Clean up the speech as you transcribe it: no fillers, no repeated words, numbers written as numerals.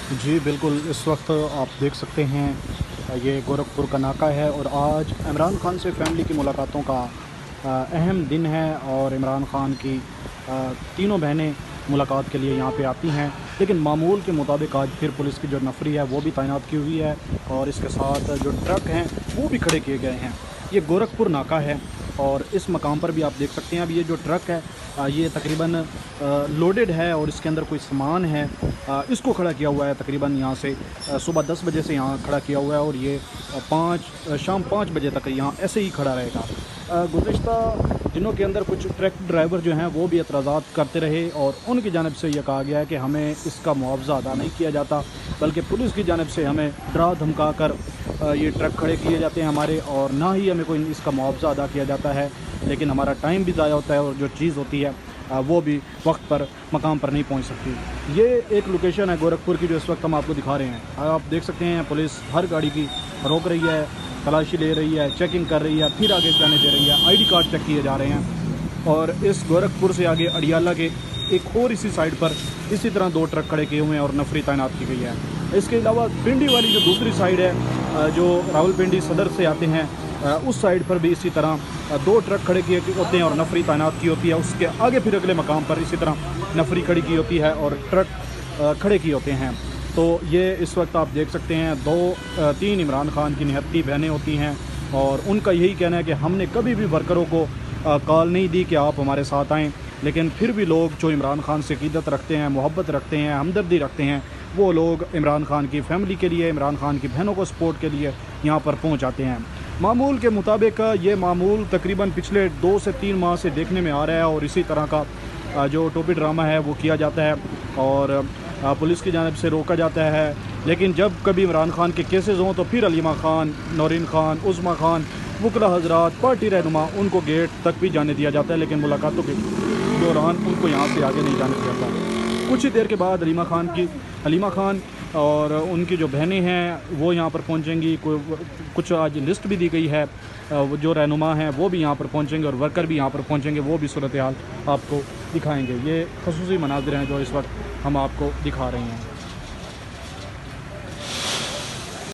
जी, बिल्कुल, इस वक्त आप देख सकते हैं ये गोरखपुर का नाका है और आज इमरान खान से फ़ैमिली की मुलाकातों का अहम दिन है और इमरान खान की तीनों बहनें मुलाकात के लिए यहाँ पे आती हैं। लेकिन मामूल के मुताबिक आज फिर पुलिस की जो नफ़री है वो भी तैनात की हुई है और इसके साथ जो ट्रक हैं वो भी खड़े किए गए हैं। ये गोरखपुर नाका है और इस मकाम पर भी आप देख सकते हैं अब ये जो ट्रक है ये तकरीबन लोडेड है और इसके अंदर कोई सामान है। इसको खड़ा किया हुआ है तकरीबन यहाँ से सुबह 10 बजे से यहाँ खड़ा किया हुआ है और ये शाम 5 बजे तक यहाँ ऐसे ही खड़ा रहेगा। गुज़िश्ता दिनों के अंदर कुछ ट्रक ड्राइवर जो हैं वो भी एतराज़ात करते रहे और उनकी जानिब से ये कहा गया है कि हमें इसका मुआवजा अदा नहीं किया जाता, बल्कि पुलिस की जानिब से हमें डरा धमका कर ये ट्रक खड़े किए जाते हैं हमारे, और ना ही हमें कोई इसका मुआवजा अदा किया जाता है। लेकिन हमारा टाइम भी ज़ाया होता है और जो चीज़ होती है वो भी वक्त पर मकाम पर नहीं पहुंच सकती। ये एक लोकेशन है गोरखपुर की जो इस वक्त हम आपको दिखा रहे हैं। आप देख सकते हैं पुलिस हर गाड़ी की रोक रही है, तलाशी ले रही है, चेकिंग कर रही है, फिर आगे जाने दे रही है, आईडी कार्ड चेक किए जा रहे हैं। और इस गोरखपुर से आगे अडियाला के एक और इसी साइड पर इसी तरह 2 ट्रक खड़े किए हुए हैं और नफरी तैनात की गई है। इसके अलावा पिंडी वाली जो दूसरी साइड है जो रावलपिंडी सदर से आते हैं उस साइड पर भी इसी तरह 2 ट्रक खड़े किए होते हैं और नफरी तैनात की होती है। उसके आगे फिर अगले मकाम पर इसी तरह नफरी खड़ी की होती है और ट्रक खड़े किए होते हैं। तो ये इस वक्त आप देख सकते हैं 2-3 इमरान खान की निहत्ती बहनें होती हैं और उनका यही कहना है कि हमने कभी भी वर्करों को कॉल नहीं दी कि आप हमारे साथ आएँ, लेकिन फिर भी लोग जो इमरान खान से अक़ीदत रखते हैं, मोहब्बत रखते हैं, हमदर्दी रखते हैं, वो लोग इमरान खान की फ़ैमिली के लिए, इमरान खान की बहनों को सपोर्ट के लिए यहाँ पर पहुँच आते हैं। मामूल के मुताबिक ये मामूल तकरीबन पिछले 2 से 3 माह से देखने में आ रहा है और इसी तरह का जो टोपी ड्रामा है वो किया जाता है और पुलिस की जानिब से रोका जाता है। लेकिन जब कभी इमरान खान के केसेस हों तो फिर अलीमा खान, नौरीन खान, उज़्मा खान, वकला हजरात, पार्टी रहनुमा, उनको गेट तक भी जाने दिया जाता है, लेकिन मुलाकातों के दौरान उनको यहाँ से आगे नहीं जाने दिया जाता। कुछ ही देर के बाद अलीमा खान और उनकी जो बहनें हैं वो यहाँ पर पहुँचेंगी। कुछ आज लिस्ट भी दी गई है, जो रहनुमा हैं वो भी यहाँ पर पहुँचेंगे और वर्कर भी यहाँ पर पहुँचेंगे, वो भी सूरत हाल आपको दिखाएंगे। ये ख़ुसूसी मनाज़िर हैं जो इस वक्त हम आपको दिखा रहे हैं।